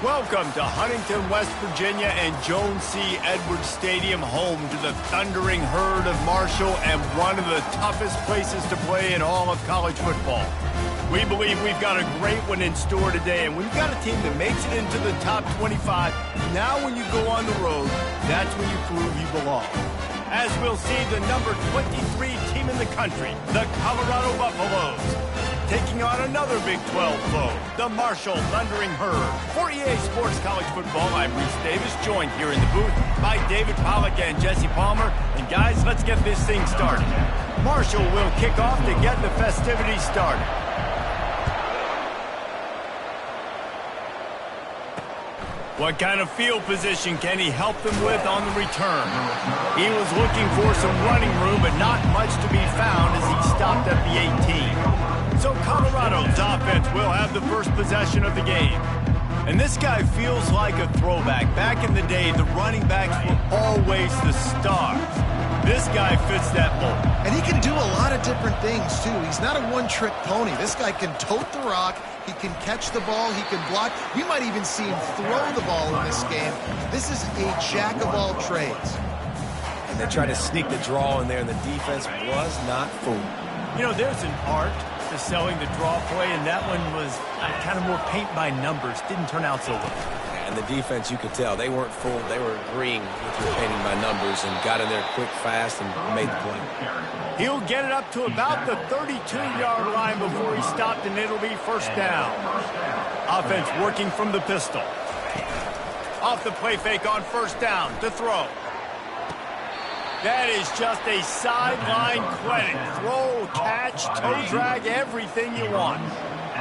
Welcome to Huntington, West Virginia and Jones C. Edwards Stadium, home to the Thundering Herd of Marshall and one of the toughest places to play in all of college football. We believe we've got a great one in store today, and we've got a team that makes it into the top 25. Now when you go on the road, that's when you prove you belong. As we'll see, the number 23 team in the country, the Colorado Buffaloes, taking on another Big 12 foe, the Marshall Thundering Herd. For EA Sports College Football, I'm Reese Davis, joined here in the booth by David Pollack and Jesse Palmer. And guys, let's get this thing started. Marshall will kick off to get the festivities started. What kind of field position can he help them with on the return? He was looking for some running room, but not much to be found as he stopped at the 18. So Colorado's offense will have the first possession of the game. And this guy feels like a throwback. Back in the day, the running backs were always the stars. This guy fits that mold. And he can do a lot of different things, too. He's not a one-trick pony. This guy can tote the rock. He can catch the ball. He can block. We might even see him throw the ball in this game. This is a jack of all trades. And they tried to sneak the draw in there, and the defense was not fooled. You know, there's an art to selling the draw play, and that one was kind of more paint by numbers. Didn't turn out so well. And the defense, you could tell, they weren't fooled. They were agreeing with your painting by numbers and got in there quick, fast, and made the play. He'll get it up to about the 32-yard line before he stopped, and it'll be first down. Offense working from the pistol. Off the play fake on first down to throw. That is just a sideline clinic. Throw, catch, toe drag, everything you want.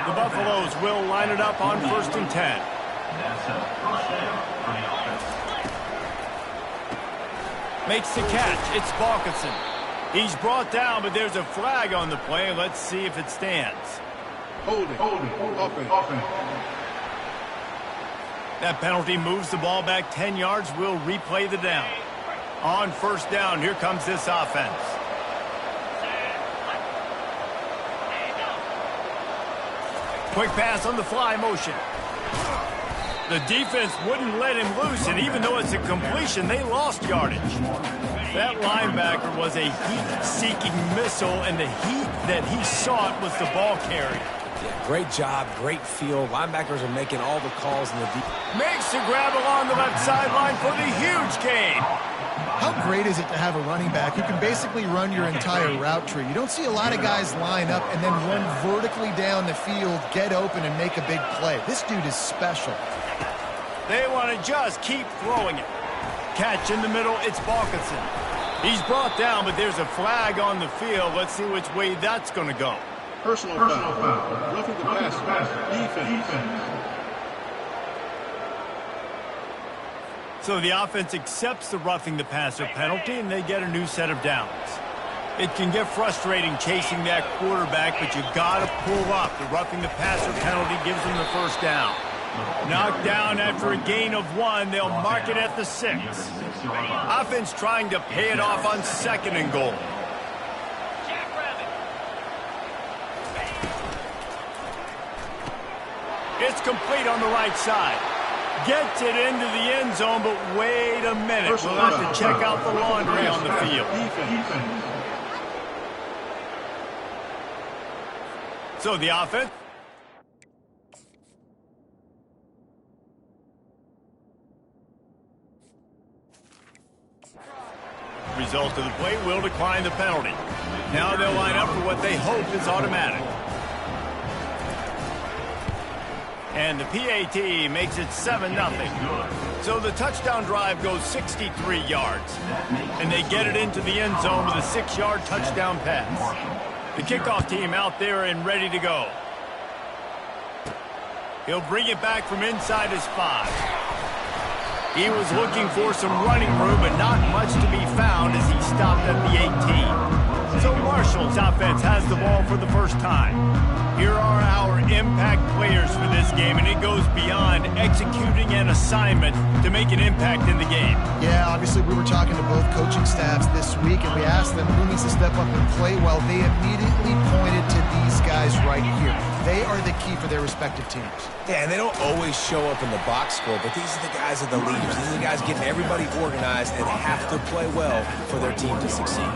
The Buffaloes will line it up on 1st and 10. Makes the catch. It's Balkinson. He's brought down, but there's a flag on the play. Let's see if it stands. Holding. Offense. That penalty moves the ball back 10 yards. We'll replay the down. On first down, here comes this offense. Quick pass on the fly motion. The defense wouldn't let him loose, and even though it's a completion, they lost yardage. That linebacker was a heat-seeking missile, and the heat that he sought was the ball carrier. Yeah, great job, great feel. Linebackers are making all the calls in the deep. Makes the grab along the left sideline for the huge gain. How great is it to have a running back who can basically run your entire route tree? You don't see a lot of guys line up and then run vertically down the field, get open, and make a big play. This dude is special. They want to just keep throwing it. Catch in the middle, it's Balkinson. He's brought down, but there's a flag on the field. Let's see which way that's going to go. Personal foul. Roughing the passer. Defense. So the offense accepts the roughing the passer penalty, and they get a new set of downs. It can get frustrating chasing that quarterback, but you got to pull up. The roughing the passer penalty gives them the first down. Knocked down after a gain of 1, they'll mark it at the 6. Offense trying to pay it off on 2nd and goal. It's complete on the right side. Gets it into the end zone, but wait a minute. We'll have to check out the laundry on the field. So the offense. Result of the play will decline the penalty. Now they'll line up for what they hope is automatic. And the PAT makes it 7-0. So the touchdown drive goes 63 yards. And they get it into the end zone with a 6-yard touchdown pass. The kickoff team out there and ready to go. He'll bring it back from inside his 5. He was looking for some running room, but not much to be found as he stopped at the 18. So Marshall's offense has the ball for the first time. Here are our impact players for this game, and it goes beyond executing an assignment to make an impact in the game. Yeah, obviously we were talking to both coaching staffs this week, and we asked them who needs to step up and play well. They immediately pointed to these guys right here. They are the key for their respective teams. Yeah, and they don't always show up in the box score, but these are the guys that are the leaders. These are the guys getting everybody organized and have to play well for their team to succeed.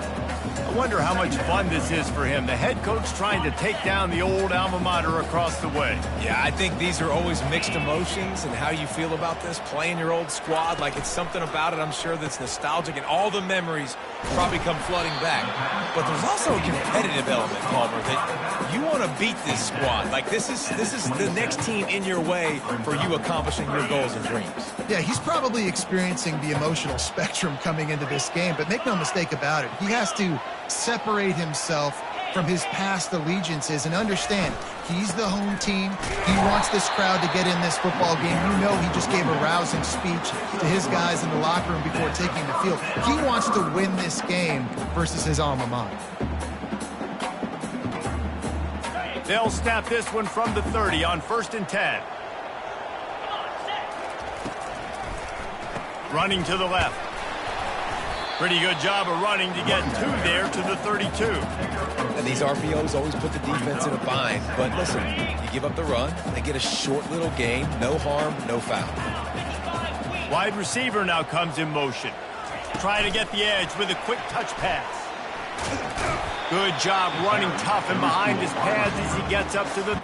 I wonder how much fun this is for him. The head coach trying to take down the old alma mater across the way. Yeah, I think these are always mixed emotions and how you feel about this, playing your old squad. Like, it's something about it, I'm sure, that's nostalgic, and all the memories probably come flooding back. But there's also a competitive element, Palmer, that you want to beat this squad. Like, this is the next team in your way for you accomplishing your goals and dreams. Yeah, he's probably experiencing the emotional spectrum coming into this game, but make no mistake about it. He has to separate himself from his past allegiances and understand he's the home team. He wants this crowd to get in this football game. You know, he just gave a rousing speech to his guys in the locker room before taking the field. He wants to win this game versus his alma mater. They'll snap this one from the 30 on 1st and 10. Running to the left. Pretty good job of running to get two there to the 32. And these RPOs always put the defense in a bind. But listen, you give up the run, they get a short little gain, no harm, no foul. Wide receiver now comes in motion. Try to get the edge with a quick touch pass. Good job running tough and behind his pads as he gets up to the...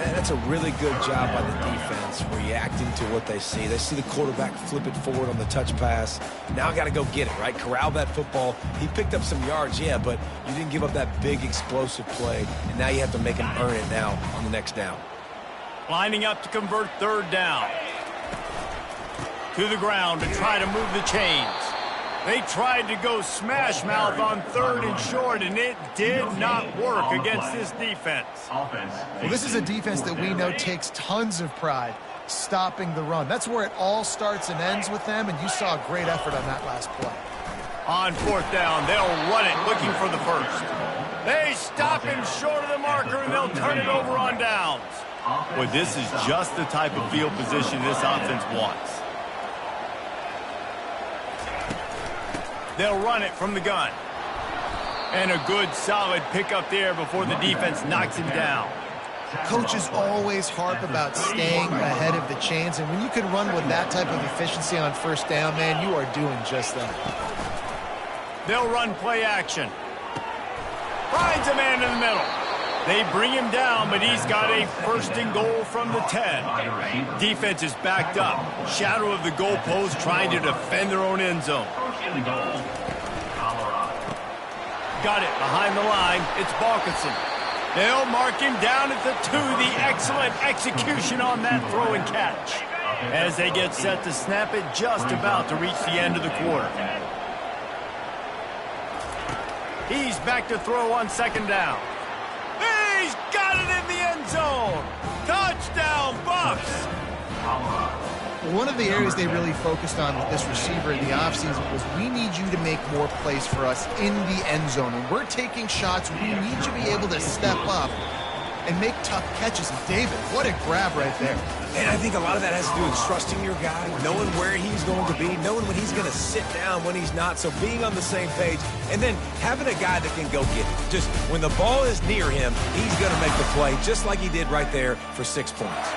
And that's a really good job by the defense, reacting to what they see. They see the quarterback flip it forward on the touch pass. Now got to go get it, right? Corral that football. He picked up some yards, yeah, but you didn't give up that big explosive play, and now you have to make him earn it now on the next down. Lining up to convert 3rd down. To the ground to try to move the chains. They tried to go smash mouth on 3rd and short, and it did not work against this defense. Well, this is a defense that we know takes tons of pride stopping the run. That's where it all starts and ends with them, and you saw a great effort on that last play. On 4th down, they'll run it looking for the 1st. They stop him short of the marker, and they'll turn it over on downs. Boy, this is just the type of field position this offense wants. They'll run it from the gun. And a good, solid pickup there before the defense knocks him down. Coaches always harp about staying ahead of the chains, and when you can run with that type of efficiency on 1st down, man, you are doing just that. They'll run play action. Finds a man in the middle. They bring him down, but he's got a 1st and goal from the 10. Defense is backed up. Shadow of the goalpost trying to defend their own end zone. Got it behind the line. It's Balkinson. They'll mark him down at the 2. The excellent execution on that throw and catch. As they get set to snap it, just about to reach the end of the quarter. He's back to throw on 2nd down. He's got it in the end zone. Touchdown, Bucs. One of the areas they really focused on with this receiver in the offseason was we need you to make more plays for us in the end zone. When we're taking shots, we need you to be able to step up and make tough catches. And David, what a grab right there. And I think a lot of that has to do with trusting your guy, knowing where he's going to be, knowing when he's going to sit down, when he's not, so being on the same page, and then having a guy that can go get it. Just when the ball is near him, he's going to make the play, just like he did right there for 6 points.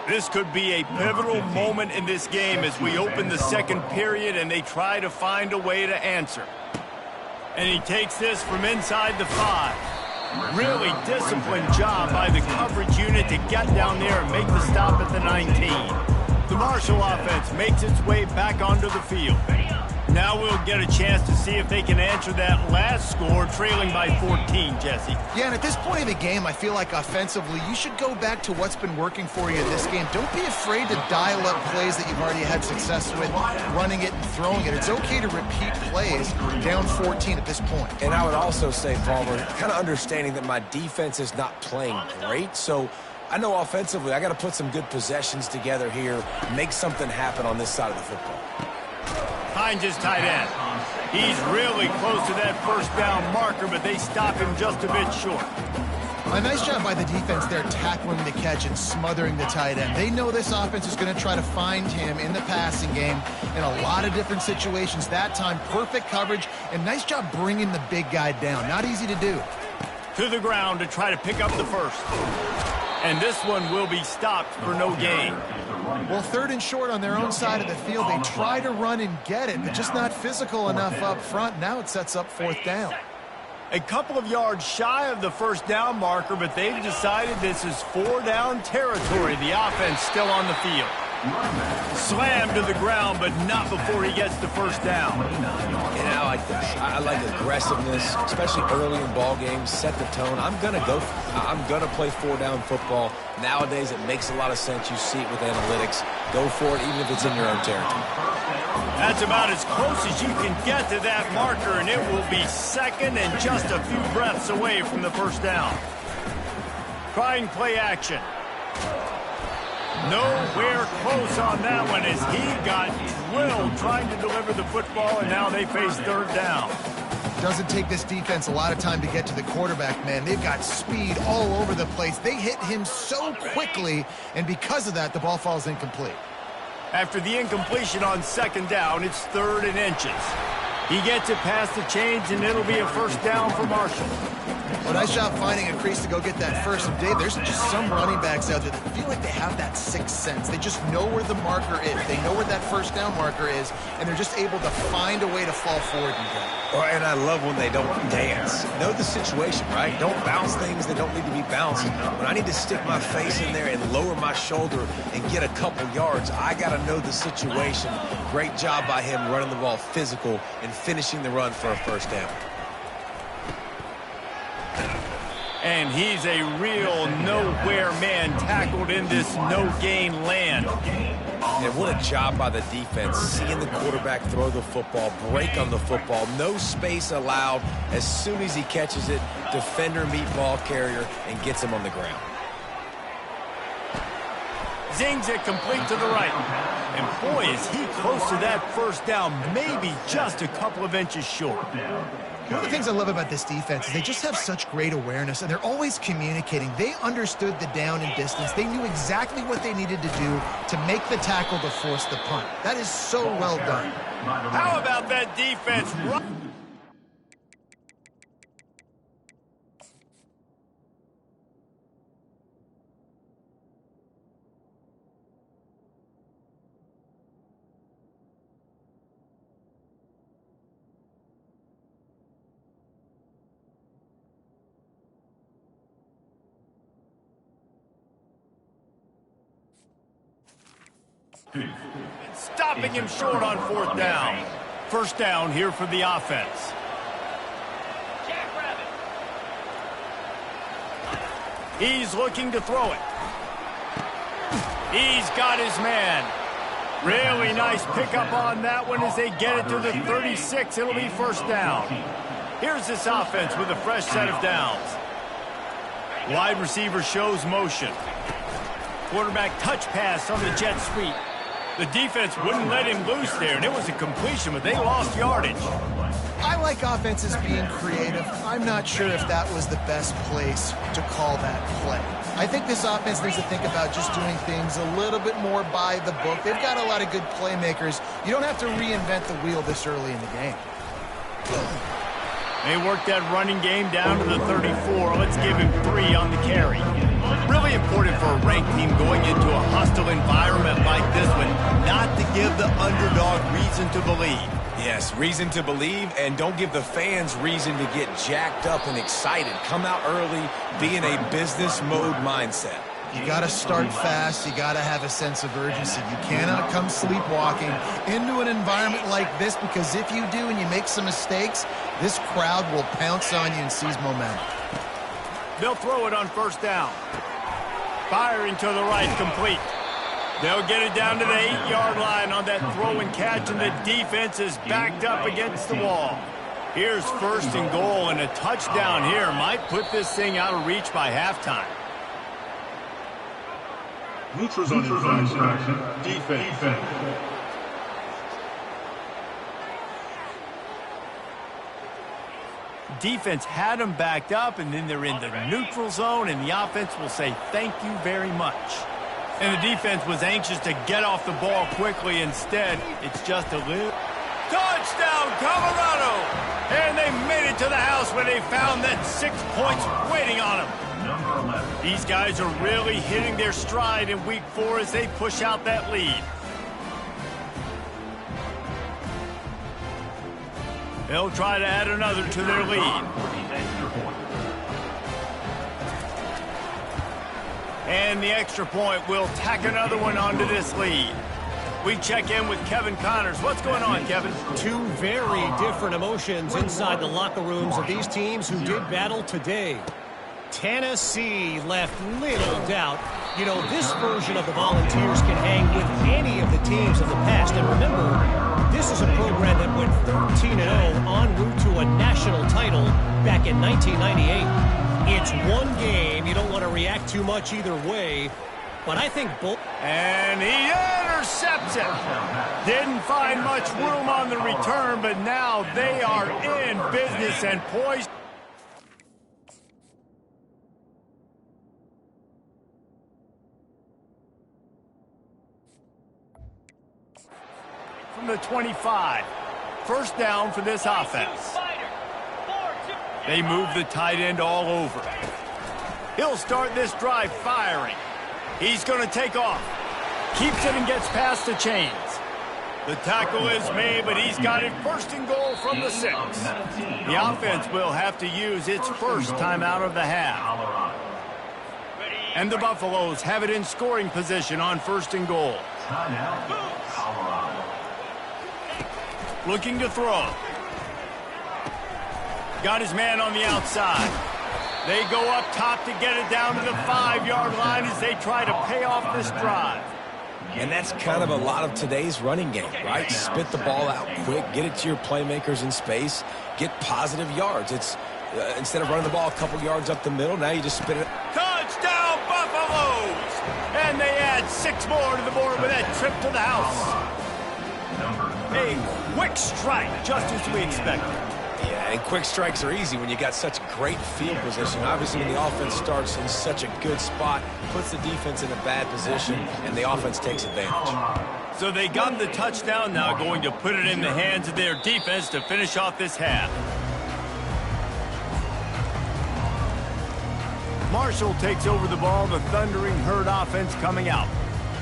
This could be a pivotal moment in this game as we open the 2nd period and they try to find a way to answer. And he takes this from inside the 5. Really disciplined job by the coverage unit to get down there and make the stop at the 19. The Marshall offense makes its way back onto the field. Now we'll get a chance to see if they can answer that last score, trailing by 14, Jesse. Yeah, and at this point of the game, I feel like offensively, you should go back to what's been working for you in this game. Don't be afraid to dial up plays that you've already had success with, running it and throwing it. It's okay to repeat plays down 14 at this point. And I would also say, Palmer, kind of understanding that my defense is not playing great, so I know offensively I got to put some good possessions together here, make something happen on this side of the football. Finds his tight end. He's really close to that first down marker, but they stop him just a bit short. A nice job by the defense there tackling the catch and smothering the tight end. They know this offense is going to try to find him in the passing game in a lot of different situations. That time, perfect coverage, and nice job bringing the big guy down. Not easy to do. To the ground to try to pick up the first. And this one will be stopped for no gain. Well, 3rd and short on their own side of the field. They try to run and get it, but just not physical enough up front. Now it sets up 4th down. A couple of yards shy of the first down marker, but they've decided this is 4-down territory. The offense still on the field. Slammed to the ground, but not before he gets the first down. And I like this. I like aggressiveness, especially early in ball games. Set the tone. I'm going to go. I'm going to play 4-down football. Nowadays, it makes a lot of sense. You see it with analytics. Go for it, even if it's in your own territory. That's about as close as you can get to that marker, and it will be 2nd and just a few breaths away from the first down. Trying play action. Nowhere close on that one as he got drilled trying to deliver the football, and now they face 3rd down. Doesn't take this defense a lot of time to get to the quarterback, man. They've got speed all over the place. They hit him so quickly, and because of that, the ball falls incomplete. After the incompletion on 2nd down, it's 3rd and inches. He gets it past the chains, and it'll be a first down for Marshall. Well, nice job finding a crease to go get that first. And Dave, there's just some running backs out there that feel like they have that sixth sense. They just know where the marker is. They know where that first down marker is, and they're just able to find a way to fall forward and go. And I love when they don't dance. Know the situation, right? Don't bounce things that don't need to be bounced. When I need to stick my face in there and lower my shoulder and get a couple yards, I got to know the situation. Great job by him running the ball physical and finishing the run for a first down. And he's a real nowhere man tackled in this no-gain land. And what a job by the defense, seeing the quarterback throw the football, break on the football, no space allowed. As soon as he catches it, defender meet ball carrier and gets him on the ground. Zings it complete to the right. And boy, is he close to that first down, maybe just a couple of inches short. One of the things I love about this defense is they just have such great awareness, and they're always communicating. They understood the down and distance. They knew exactly what they needed to do to make the tackle to force the punt. That is so well done. How about that defense? Stopping him short on fourth down. First down here for the offense. He's looking to throw it. He's got his man. Really nice pickup on that one as they get it to the 36. It'll be first down. Here's this offense with a fresh set of downs. Wide receiver shows motion. Quarterback touch pass on the jet sweep. The defense wouldn't let him loose there, and it was a completion, but they lost yardage. I like offenses being creative. I'm not sure if that was the best place to call that play. I think this offense needs to think about just doing things a little bit more by the book. They've got a lot of good playmakers. You don't have to reinvent the wheel this early in the game. They work that running game down to the 34. Let's give him 3 on the carry. Really important for a ranked team going into a hostile environment like this one, not to give the underdog reason to believe. Yes, reason to believe, and don't give the fans reason to get jacked up and excited. Come out early, be in a business mode mindset. You got to start fast. You got to have a sense of urgency. You cannot come sleepwalking into an environment like this, because if you do and you make some mistakes, this crowd will pounce on you and seize momentum. They'll throw it on first down. Firing to the right, complete. They'll get it down to the 8-yard line on that throw and catch, and the defense is backed up against the wall. Here's first and goal, and a touchdown here might put this thing out of reach by halftime. Neutrals on infraction. Defense. Defense had them backed up, and then they're in the neutral zone, and the offense will say thank you very much. And the defense was anxious to get off the ball quickly. Instead, it's just a little... Touchdown, Colorado! And they made it to the house where they found that 6 points waiting on them. These guys are really hitting their stride in week 4 as they push out that lead. They'll try to add another to their lead. And the extra point will tack another one onto this lead. We check in with Kevin Connors. What's going on, Kevin? Two very different emotions inside the locker rooms of these teams who did battle today. Tennessee left little doubt. You know, this version of the Volunteers can hang with any of the teams of the past. And remember, this is a program that went 13-0 en route to a national title back in 1998. It's one game. You don't want to react too much either way. But I think both... And he intercepts it. Didn't find much room on the return, but now they are in business and poised. From the 25. First down for this offense. They move the tight end all over. He'll start this drive firing. He's going to take off. Keeps it and gets past the chains. The tackle is made, but he's got it first and goal from the 6. The offense will have to use its first timeout of the half. And the Buffaloes have it in scoring position on first and goal. Looking to throw. Got his man on the outside. They go up top to get it down to the 5-yard line as they try to pay off this drive. And that's kind of a lot of today's running game, right? Spit the ball out quick, get it to your playmakers in space, get positive yards. It's instead of running the ball a couple yards up the middle, now you just spit it. Touchdown, Buffaloes! And they add 6 more to the board with that trip to the house. A quick strike, just as we expected. Yeah, and quick strikes are easy when you got such great field position. Obviously, when the offense starts in such a good spot, puts the defense in a bad position, and the offense takes advantage. So they got the touchdown now, going to put it in the hands of their defense to finish off this half. Marshall takes over the ball, the Thundering Herd offense coming out.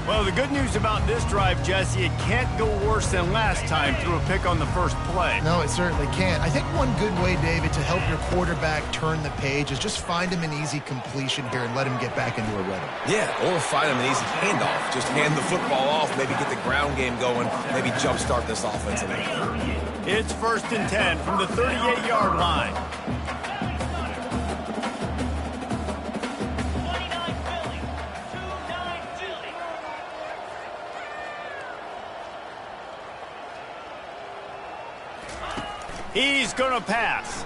Well, the good news about this drive, Jesse, it can't go worse than last time through a pick on the first play. No, it certainly can't. I think one good way, David, to help your quarterback turn the page is just find him an easy completion here and let him get back into a rhythm. Yeah, or find him an easy handoff. Just hand the football off, maybe get the ground game going, maybe jumpstart this offense a little. It's first and 10 from the 38-yard line. He's going to pass.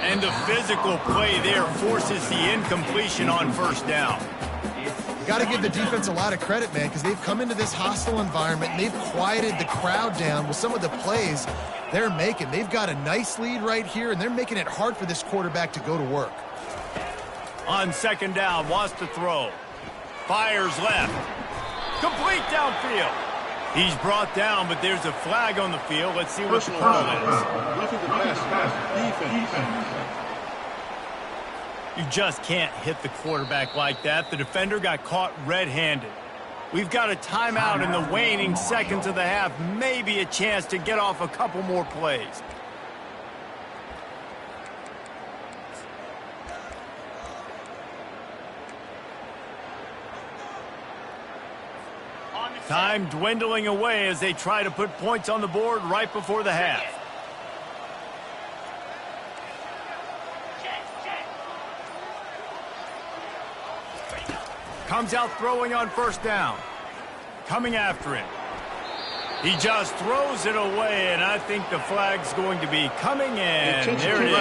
And the physical play there forces the incompletion on first down. You got to give the defense a lot of credit, man, because they've come into this hostile environment and they've quieted the crowd down with some of the plays they're making. They've got a nice lead right here, and they're making it hard for this quarterback to go to work. On second down, wants to throw. Fires left. Complete downfield. He's brought down, but there's a flag on the field. Let's see what the call is. Roughing the pass. Defense. You just can't hit the quarterback like that. The defender got caught red-handed. We've got a timeout in the waning seconds of the half. Maybe a chance to get off a couple more plays. Time dwindling away as they try to put points on the board right before the half. Comes out throwing on first down. Coming after him. He just throws it away, and I think the flag's going to be coming in. There it is.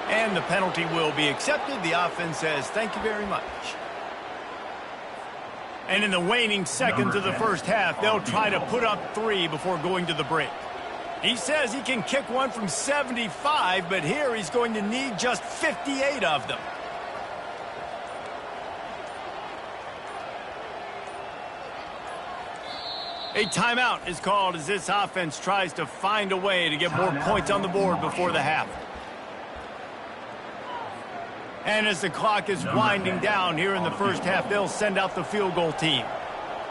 And the penalty will be accepted. The offense says, thank you very much. And in the waning seconds of the first half, they'll try to put up 3 before going to the break. He says he can kick one from 75, but here he's going to need just 58 of them. A timeout is called as this offense tries to find a way to get more points on the board before the half. And as the clock is winding down here in the first half, they'll send out the field goal team.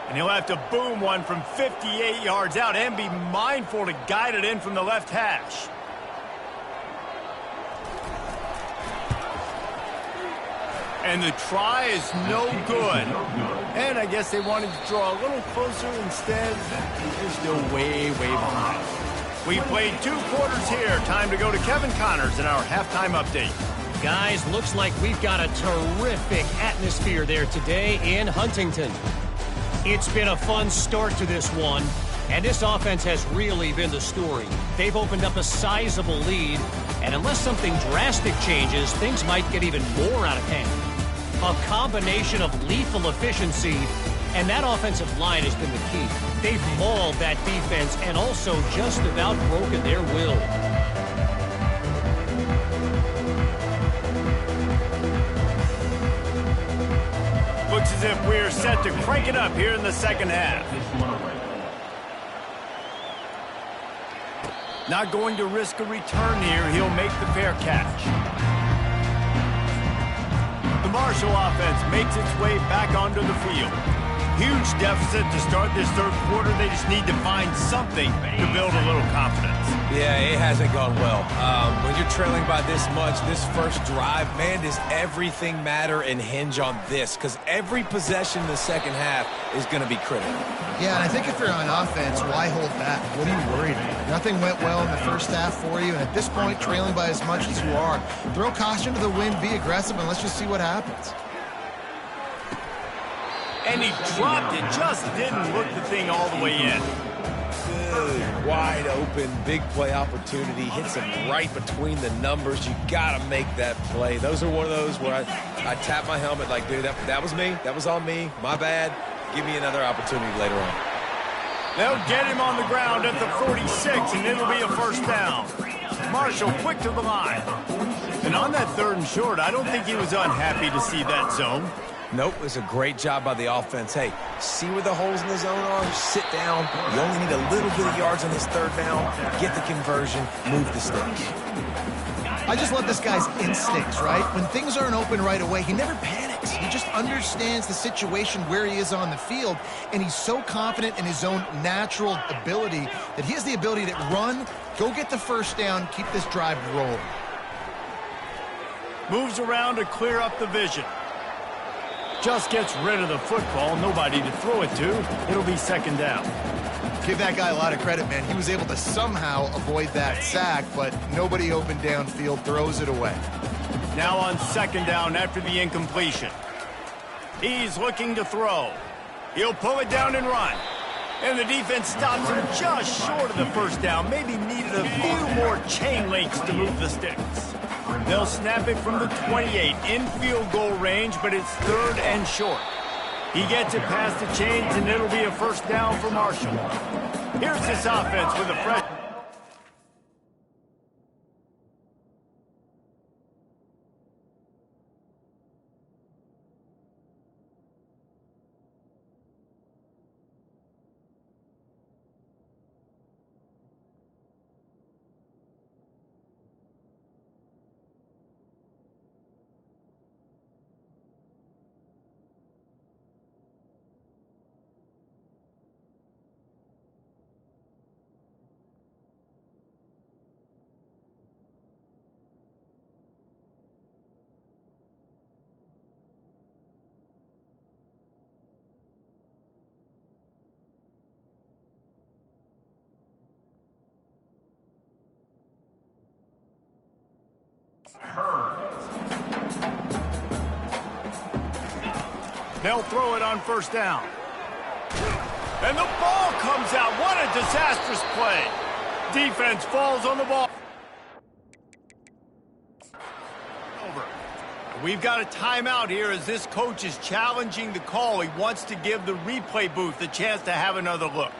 And he'll have to boom one from 58 yards out and be mindful to guide it in from the left hash. And the try is no good. And I guess they wanted to draw a little closer instead. They're still way, way behind. We played 2 quarters here. Time to go to Kevin Connors in our halftime update. Guys, looks like we've got a terrific atmosphere there today in Huntington. It's been a fun start to this one, and this offense has really been the story. They've opened up a sizable lead, and unless something drastic changes, things might get even more out of hand. A combination of lethal efficiency, and that offensive line has been the key. They've mauled that defense and also just about broken their will. Looks as if we're set to crank it up here in the second half. Not going to risk a return here. He'll make the fair catch. The Marshall offense makes its way back onto the field. Huge deficit to start this third quarter. They just need to find something to build a little confidence. Yeah, it hasn't gone well. When you're trailing by this much, this first drive, man, does everything matter and hinge on this? Because every possession in the second half is going to be critical. Yeah, and I think if you're on offense, why hold back? What are you worried about? Nothing went well in the first half for you, and at this point, trailing by as much as you are, throw caution to the wind, be aggressive, and let's just see what happens. And he dropped it, just didn't look the thing all the way in. Good, wide open, big play opportunity. Hits him right between the numbers. You got to make that play. Those are one of those where I tap my helmet like, dude, that was me. That was on me. My bad. Give me another opportunity later on. They'll get him on the ground at the 46, and it'll be a first down. Marshall quick to the line. And on that 3rd and short, I don't think he was unhappy to see that zone. Nope, it was a great job by the offense. Hey, see where the holes in the zone are? Sit down. You only need a little bit of yards on this 3rd down. Get the conversion. Move the sticks. I just love this guy's instincts, right? When things aren't open right away, he never panics. He just understands the situation where he is on the field, and he's so confident in his own natural ability that he has the ability to run, go get the first down, keep this drive rolling. Moves around to clear up the vision. Just gets rid of the football, nobody to throw it to. It'll be 2nd down. Give that guy a lot of credit, man. He was able to somehow avoid that sack, but nobody open downfield, throws it away. Now on 2nd down after the incompletion. He's looking to throw. He'll pull it down and run. And the defense stops him just short of the first down. Maybe needed a few more chain links to move the sticks. They'll snap it from the 28 in field goal range, but it's 3rd and short. He gets it past the chains, and it'll be a first down for Marshall. Here's this offense with a fresh... They'll throw it on first down. And the ball comes out. What a disastrous play. Defense falls on the ball. Over. We've got a timeout here as this coach is challenging the call. He wants to give the replay booth a chance to have another look.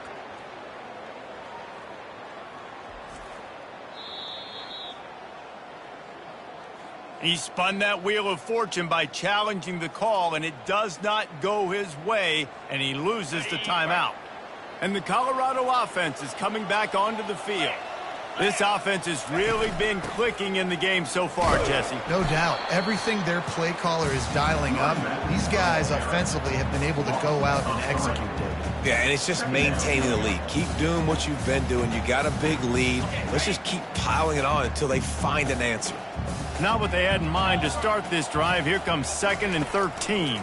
He spun that wheel of fortune by challenging the call, and it does not go his way, and he loses the timeout. And the Colorado offense is coming back onto the field. This offense has really been clicking in the game so far, Jesse. No doubt. Everything their play caller is dialing up, these guys offensively have been able to go out and execute it. Yeah, and it's just maintaining the lead. Keep doing what you've been doing. You got a big lead. Let's just keep piling it on until they find an answer. Not what they had in mind to start this drive. Here comes 2nd and 13.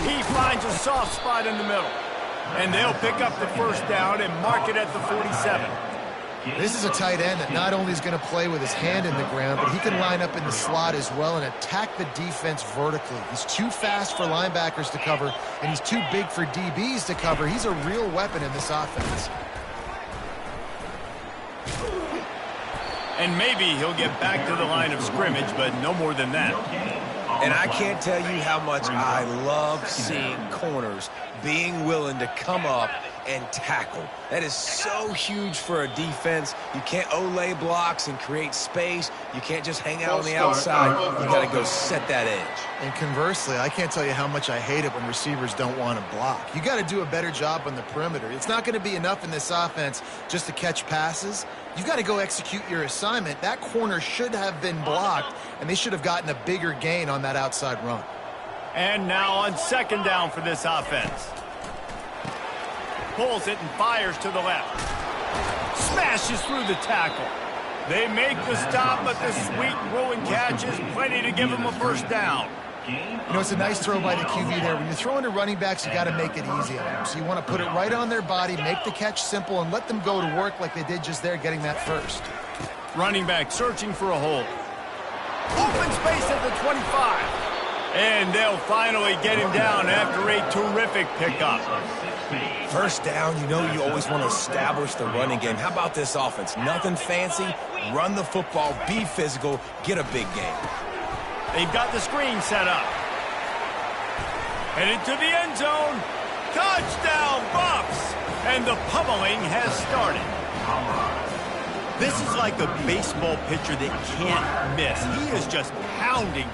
He finds a soft spot in the middle. And they'll pick up the first down and mark it at the 47. This is a tight end that not only is going to play with his hand in the ground, but he can line up in the slot as well and attack the defense vertically. He's too fast for linebackers to cover, and he's too big for DBs to cover. He's a real weapon in this offense. And maybe he'll get back to the line of scrimmage, but no more than that. And I can't tell you how much I love seeing corners being willing to come up and tackle. That is so huge for a defense. You can't olay blocks and create space. You can't just hang out on the outside. You got to go set that edge. And conversely, I can't tell you how much I hate it when receivers don't want to block. You got to do a better job on the perimeter. It's not going to be enough in this offense just to catch passes. You've got to go execute your assignment. That corner should have been blocked, and they should have gotten a bigger gain on that outside run. And now on 2nd down for this offense. Pulls it and fires to the left. Smashes through the tackle. They make the stop, but the sweet rolling catch is plenty to give them a first down. You know, it's a nice throw by the QB there. When you're throwing to running backs, you got to make it easy on them. So you want to put it right on their body, make the catch simple, and let them go to work like they did just there, getting that first. Running back searching for a hole. Open space at the 25. And they'll finally get him down after a terrific pickup. First down, you know you always want to establish the running game. How about this offense? Nothing fancy. Run the football, be physical, get a big game. They've got the screen set up. Headed to the end zone. Touchdown, Buffs! And the pummeling has started. This is like a baseball pitcher that can't miss. He is just pounding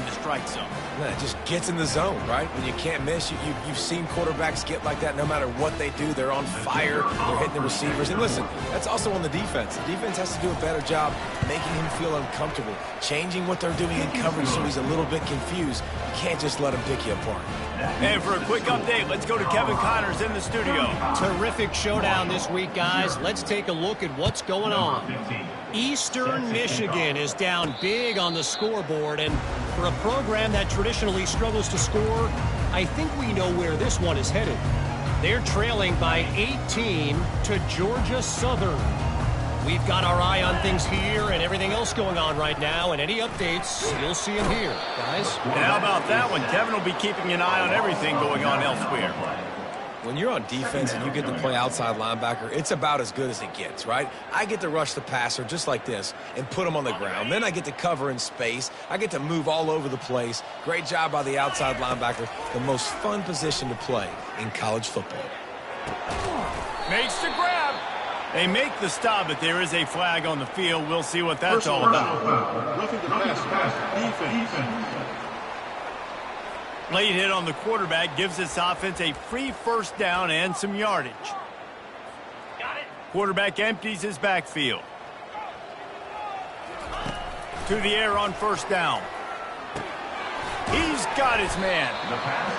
the strike zone. Yeah, it just gets in the zone, right? When you can't miss, you've seen quarterbacks get like that no matter what they do. They're on fire. They're hitting the receivers. And listen, that's also on the defense. The defense has to do a better job making him feel uncomfortable, changing what they're doing in coverage so he's a little bit confused. You can't just let him pick you apart. And for a quick update, let's go to Kevin Connors in the studio. Terrific showdown this week, guys. Let's take a look at what's going on. Eastern Michigan is down big on the scoreboard, and for a program that traditionally struggles to score, I think we know where this one is headed. They're trailing by 18 to Georgia Southern. We've got our eye on things here and everything else going on right now, and any updates, you'll see them here, guys. And how about that one? Kevin will be keeping an eye on everything going on elsewhere. When you're on defense and you get to play outside linebacker, it's about as good as it gets, right? I get to rush the passer just like this and put him on the ground. Then I get to cover in space. I get to move all over the place. Great job by the outside linebacker. The most fun position to play in college football. Makes the grab. They make the stop, but there is a flag on the field. We'll see what that's all about. Roughing the pass. Defense. Late hit on the quarterback gives this offense a free first down and some yardage. Quarterback empties his backfield. To the air on first down. He's got his man.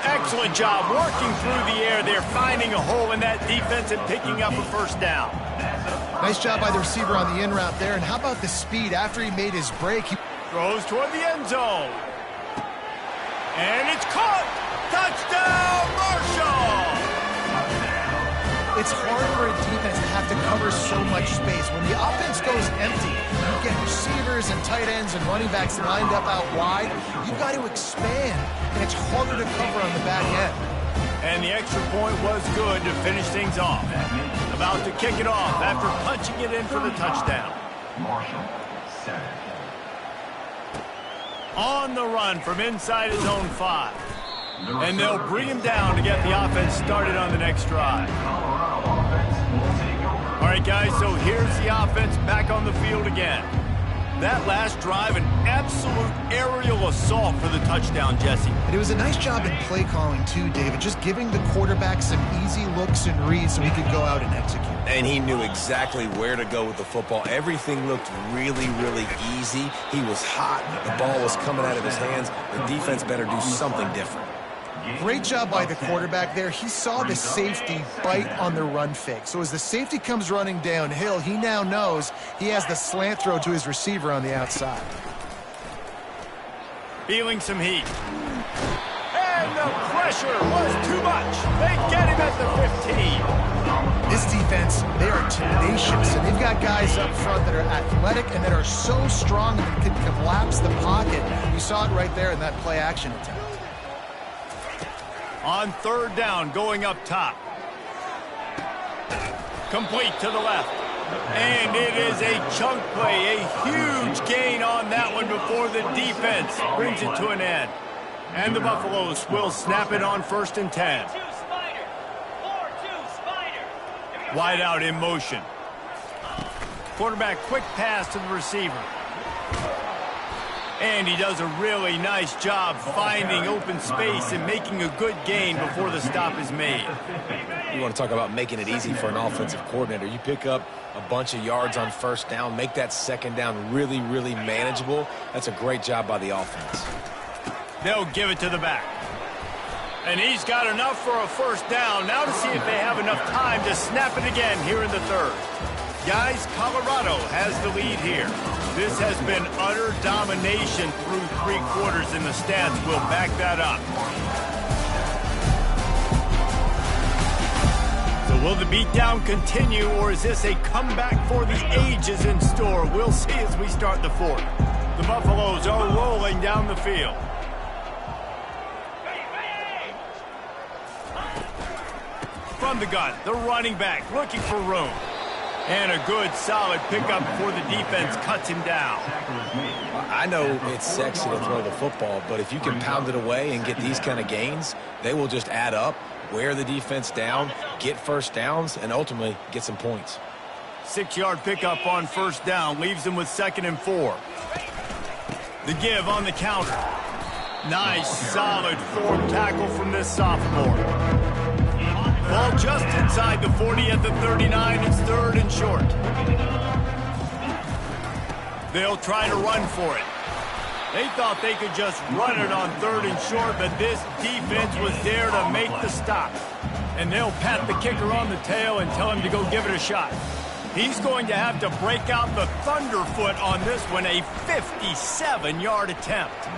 Excellent job working through the air there, finding a hole in that defense and picking up a first down. Nice job by the receiver on the in route there. And how about the speed after he made his break? He throws toward the end zone. And it's caught! Touchdown, Marshall! It's hard for a defense to have to cover so much space. When the offense goes empty, you get receivers and tight ends and running backs lined up out wide. You've got to expand, and it's harder to cover on the back end. And the extra point was good to finish things off. About to kick it off after punching it in for the touchdown. Marshall, 7. On the run from inside his own 5. And they'll bring him down to get the offense started on the next drive. All right, guys, so here's the offense back on the field again. That last drive, an absolute aerial assault for the touchdown, Jesse. And it was a nice job in play calling, too, David, just giving the quarterback some easy looks and reads so he could go out and execute. And he knew exactly where to go with the football. Everything looked really, really easy. He was hot. The ball was coming out of his hands. The defense better do something different. Great job by the quarterback there. He saw the safety bite on the run fake. So as the safety comes running downhill, he now knows he has the slant throw to his receiver on the outside. Feeling some heat. And the pressure was too much. They get him at the 15. This defense, they are tenacious, and they've got guys up front that are athletic and that are so strong that can collapse the pocket. You saw it right there in that play action attempt. On third down, going up top. Complete to the left. And it is a chunk play, a huge gain on that one before the defense brings it to an end. And the Buffaloes will snap it on 1st and 10. Wide out in motion. Quarterback quick pass to the receiver. And he does a really nice job finding open space and making a good gain before the stop is made. You want to talk about making it easy for an offensive coordinator. You pick up a bunch of yards on 1st down, make that 2nd down really, really manageable. That's a great job by the offense. They'll give it to the back. And he's got enough for a 1st down. Now to see if they have enough time to snap it again here in the 3rd. Guys, Colorado has the lead here. This has been utter domination through 3 quarters, and the stats will back that up. So will the beatdown continue, or is this a comeback for the ages in store? We'll see as we start the 4th. The Buffaloes are rolling down the field. From the gun, the running back looking for room. And a good, solid pickup before the defense cuts him down. I know it's sexy to throw the football, but if you can pound it away and get these kind of gains, they will just add up, wear the defense down, get 1st downs, and ultimately get some points. 6-yard pickup on 1st down leaves them with 2nd and 4. The give on the counter. Nice, solid form tackle from this sophomore. Ball just inside the 40 at the 39. It's 3rd and short. They'll try to run for it. They thought they could just run it on 3rd and short, but this defense was there to make the stop. And they'll pat the kicker on the tail and tell him to go give it a shot. He's going to have to break out the thunderfoot on this one, a 57-yard attempt.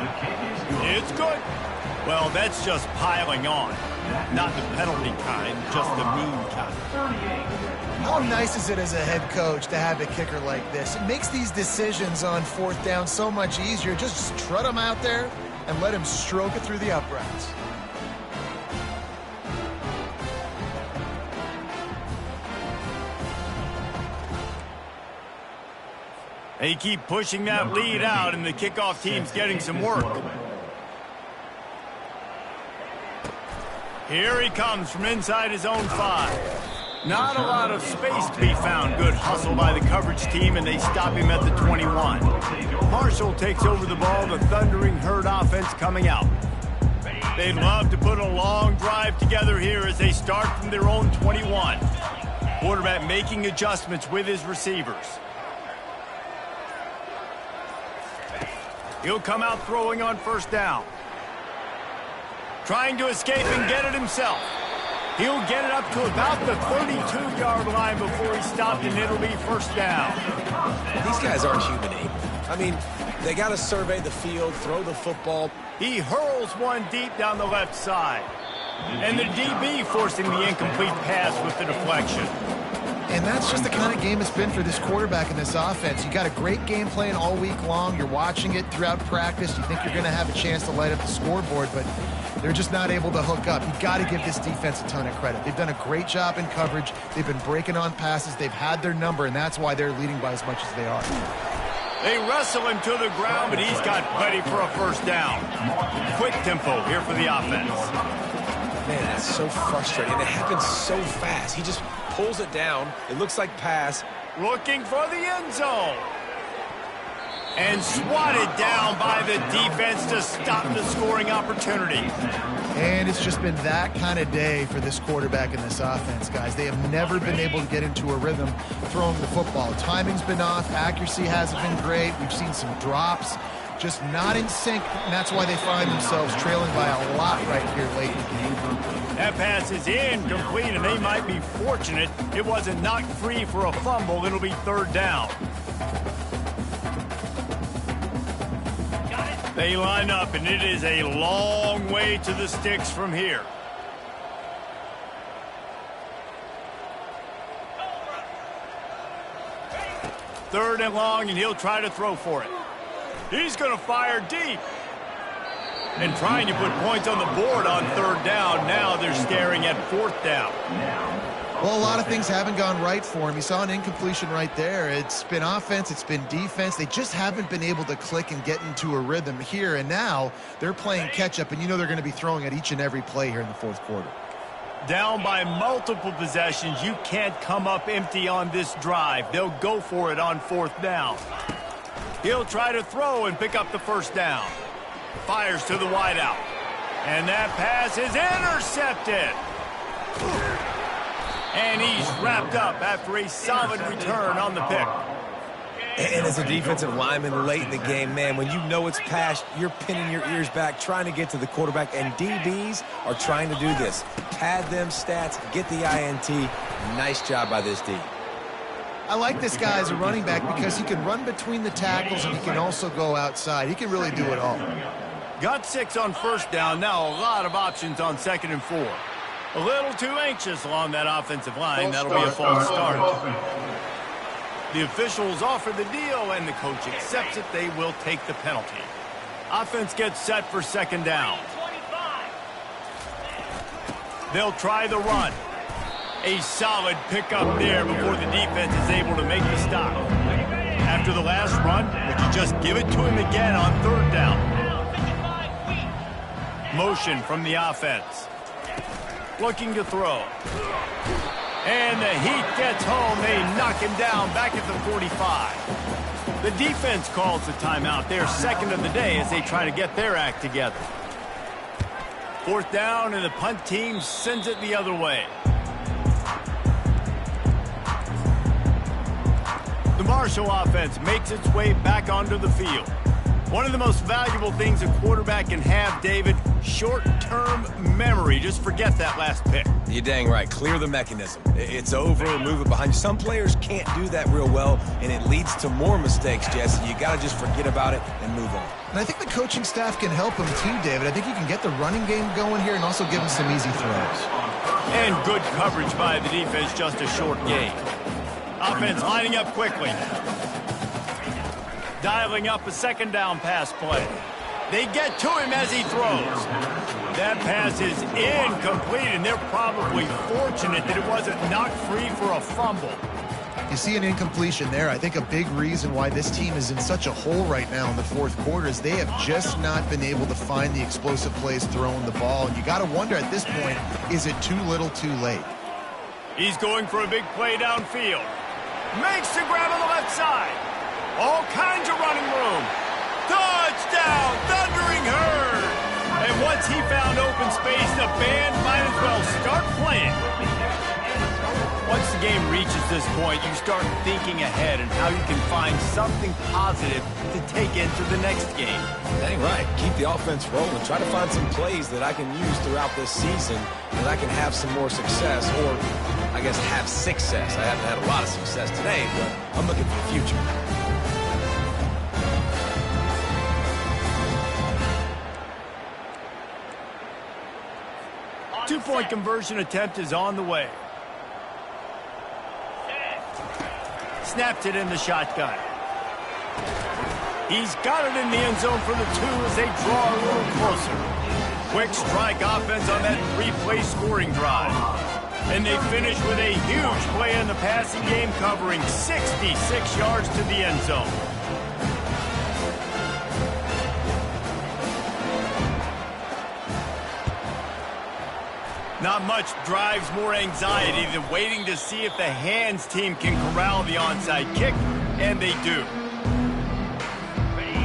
It's good. Well, that's just piling on. Not the penalty kind, just the mean kind. How nice is it as a head coach to have a kicker like this? It makes these decisions on 4th down so much easier. Just strut him out there and let him stroke it through the uprights. They keep pushing that lead out, and the kickoff team's getting some work. Here he comes from inside his own 5. Not a lot of space to be found. Good hustle by the coverage team, and they stop him at the 21. Marshall takes over the ball. The Thundering Herd offense coming out. They'd love to put a long drive together here as they start from their own 21. Quarterback making adjustments with his receivers. He'll come out throwing on 1st down. Trying to escape and get it himself. He'll get it up to about the 32-yard line before he's stopped, and it'll be 1st down. These guys aren't human able. I mean, they got to survey the field, throw the football. He hurls one deep down the left side. And the DB forcing the incomplete pass with the deflection. And that's just the kind of game it's been for this quarterback in this offense. You got a great game plan all week long. You're watching it throughout practice. You think you're going to have a chance to light up the scoreboard, but they're just not able to hook up. You got to give this defense a ton of credit. They've done a great job in coverage. They've been breaking on passes. They've had their number, and that's why they're leading by as much as they are. They wrestle him to the ground, but he's got plenty for a first down. Quick tempo here for the offense. Man, that's so frustrating. It happens so fast. He just pulls it down. It looks like pass. Looking for the end zone. And swatted down by the defense to stop the scoring opportunity. And it's just been that kind of day for this quarterback in this offense, guys. They have never been able to get into a rhythm throwing the football. Timing's been off. Accuracy hasn't been great. We've seen some drops. Just not in sync, and that's why they find themselves trailing by a lot right here late in the game. That pass is incomplete, and they might be fortunate it wasn't knocked free for a fumble. It'll be third down. They line up, and it is a long way to the sticks from here. Third and long, and he'll try to throw for it. He's going to fire deep. And trying to put points on the board on third down. Now they're staring at fourth down. Well, a lot of things haven't gone right for him. You saw an incompletion right there. It's been offense, it's been defense. They just haven't been able to click and get into a rhythm here. And now they're playing catch-up, and you know they're going to be throwing at each and every play here in the fourth quarter. Down by multiple possessions. You can't come up empty on this drive. They'll go for it on fourth down. He'll try to throw and pick up the first down. Fires to the wideout. And that pass is intercepted. And he's wrapped up after a solid return on the pick. And as a defensive lineman late in the game, man, when you know it's past, you're pinning your ears back, trying to get to the quarterback, and DBs are trying to do this. Pad them stats, get the INT. Nice job by this D. I like this guy as a running back because he can run between the tackles and he can also go outside. He can really do it all. Got 6 on first down. Now a lot of options on 2nd and 4. A little too anxious along that offensive line. That'll be a false start. The officials offer the deal, and the coach accepts it. They will take the penalty. Offense gets set for 2nd down. They'll try the run. A solid pickup there before the defense is able to make the stop. After the last run, would you just give it to him again on 3rd down? Motion from the offense. Looking to throw. And the heat gets home. They knock him down back at the 45. The defense calls the timeout. They're 2nd of the day as they try to get their act together. 4th down, and the punt team sends it the other way. The Marshall offense makes its way back onto the field. One of the most valuable things a quarterback can have, David, short-term memory. Just forget that last pick. You're dang right. Clear the mechanism. It's over. Move it behind you. Some players can't do that real well, and it leads to more mistakes, Jesse. You got to just forget about it and move on. And I think the coaching staff can help him too, David. I think you can get the running game going here and also give him some easy throws. And good coverage by the defense, just a short gain. Offense lining up quickly. Dialing up a 2nd down pass play. They get to him as he throws. That pass is incomplete, and they're probably fortunate that it wasn't knocked free for a fumble. You see an incompletion there. I think a big reason why this team is in such a hole right now in the fourth quarter is they have just not been able to find the explosive plays throwing the ball. And you got to wonder at this point, is it too little too late? He's going for a big play downfield. Makes the grab on the left side. All kinds of running room. Touchdown, Thundering Herd. And once he found open space, the band might as well start playing. Once the game reaches this point, you start thinking ahead and how you can find something positive to take into the next game. Dang right. Keep the offense rolling. Try to find some plays that I can use throughout this season that I can have some more success, or I guess have success. I haven't had a lot of success today, but I'm looking for the future. Two-point conversion attempt is on the way. Snaps it in the shotgun. He's got it in the end zone for the 2 as they draw a little closer. Quick strike offense on that 3-play scoring drive. And they finish with a huge play in the passing game, covering 66 yards to the end zone. Not much drives more anxiety than waiting to see if the hands team can corral the onside kick, and they do.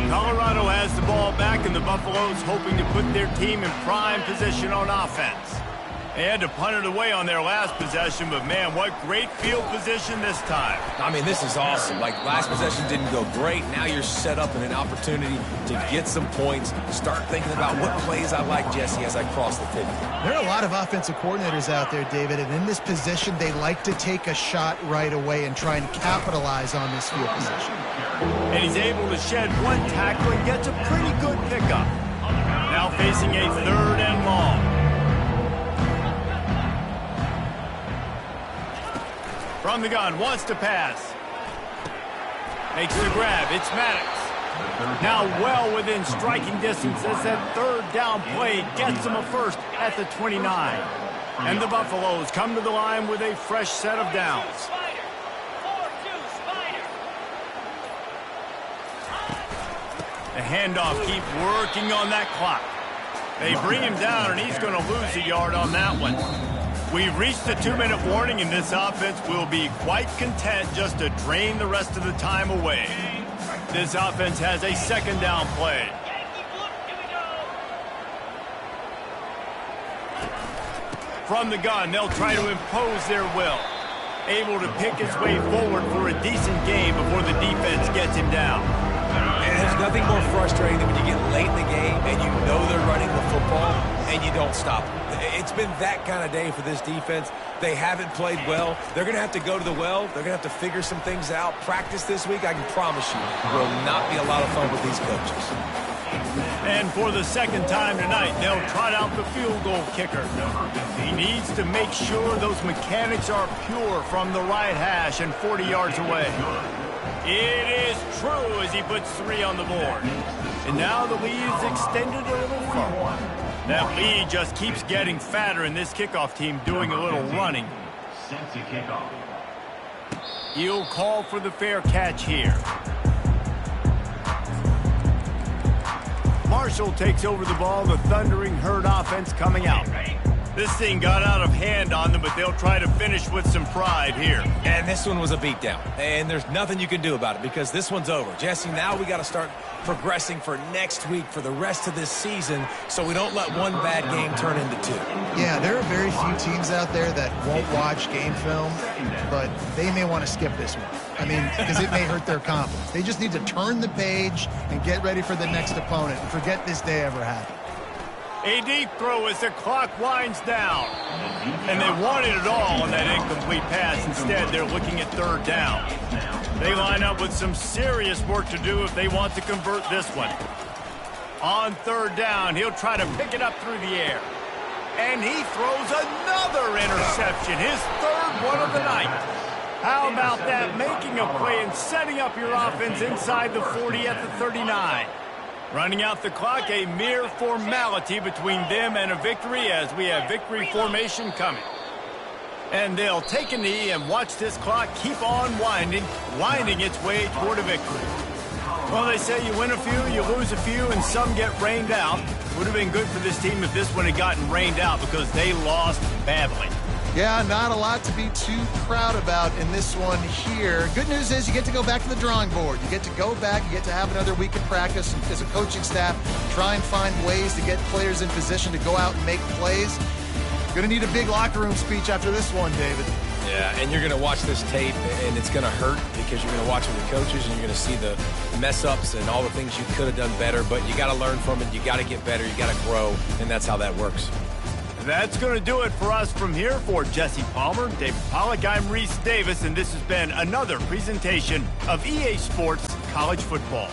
Colorado has the ball back, and the Buffaloes hoping to put their team in prime position on offense. They had to punt it away on their last possession, but man, what great field position this time. I mean, this is awesome. Like, last possession didn't go great. Now you're set up in an opportunity to get some points. Start thinking about what plays I like, Jesse, as I cross the 50. There are a lot of offensive coordinators out there, David, and in this position, they like to take a shot right away and try and capitalize on this field position. And he's able to shed one tackle and gets a pretty good pickup. Now facing a 3rd and long. From the gun, wants to pass. Makes the grab. It's Maddox. Now well within striking distance as that 3rd down play gets him a first at the 29. And the Buffaloes come to the line with a fresh set of downs. The handoff keep working on that clock. They bring him down, and he's going to lose a yard on that one. We've reached the 2-minute warning, and this offense will be quite content just to drain the rest of the time away. This offense has a 2nd down play. From the gun, they'll try to impose their will. Able to pick his way forward for a decent game before the defense gets him down. And there's nothing more frustrating than when you get late in the game and you know they're running the football and you don't stop them. It's been that kind of day for this defense. They haven't played well. They're going to have to go to the well. They're going to have to figure some things out. Practice this week, I can promise you, will not be a lot of fun with these coaches. And for the 2nd time tonight, they'll trot out the field goal kicker. He needs to make sure those mechanics are pure from the right hash and 40 yards away. It is true as he puts 3 on the board. And now the lead is extended a little further. That lead just keeps getting fatter, and this kickoff team doing a little running. He'll call for the fair catch here. Marshall takes over the ball, the Thundering Herd offense coming out. This thing got out of hand on them, but they'll try to finish with some pride here. And this one was a beatdown. And there's nothing you can do about it because this one's over. Jesse, now we got to start progressing for next week, for the rest of this season, so we don't let one bad game turn into 2. Yeah, there are very few teams out there that won't watch game film, but they may want to skip this one. I mean, because it may hurt their confidence. They just need to turn the page and get ready for the next opponent and forget this day ever happened. A deep throw as the clock winds down. And they wanted it all on that incomplete pass. Instead, they're looking at 3rd down. They line up with some serious work to do if they want to convert this one. On 3rd down, he'll try to pick it up through the air. And he throws another interception, his 3rd one of the night. How about that? Making a play and setting up your offense inside the 40 at the 39. Running out the clock, a mere formality between them and a victory as we have victory formation coming. And they'll take a knee and watch this clock keep on winding its way toward a victory. Well, they say you win a few, you lose a few, and some get rained out. Would have been good for this team if this one had gotten rained out because they lost badly. Yeah, not a lot to be too proud about in this one here. Good news is you get to go back to the drawing board. You get to go back, you get to have another week of practice as a coaching staff, try and find ways to get players in position to go out and make plays. Going to need a big locker room speech after this one, David. Yeah, and you're going to watch this tape, and it's going to hurt because you're going to watch it with coaches, and you're going to see the mess-ups and all the things you could have done better, but you got to learn from it. You got to get better. You got to grow, and that's how that works. That's going to do it for us from here. For Jesse Palmer, David Pollack, I'm Reese Davis, and this has been another presentation of EA Sports College Football.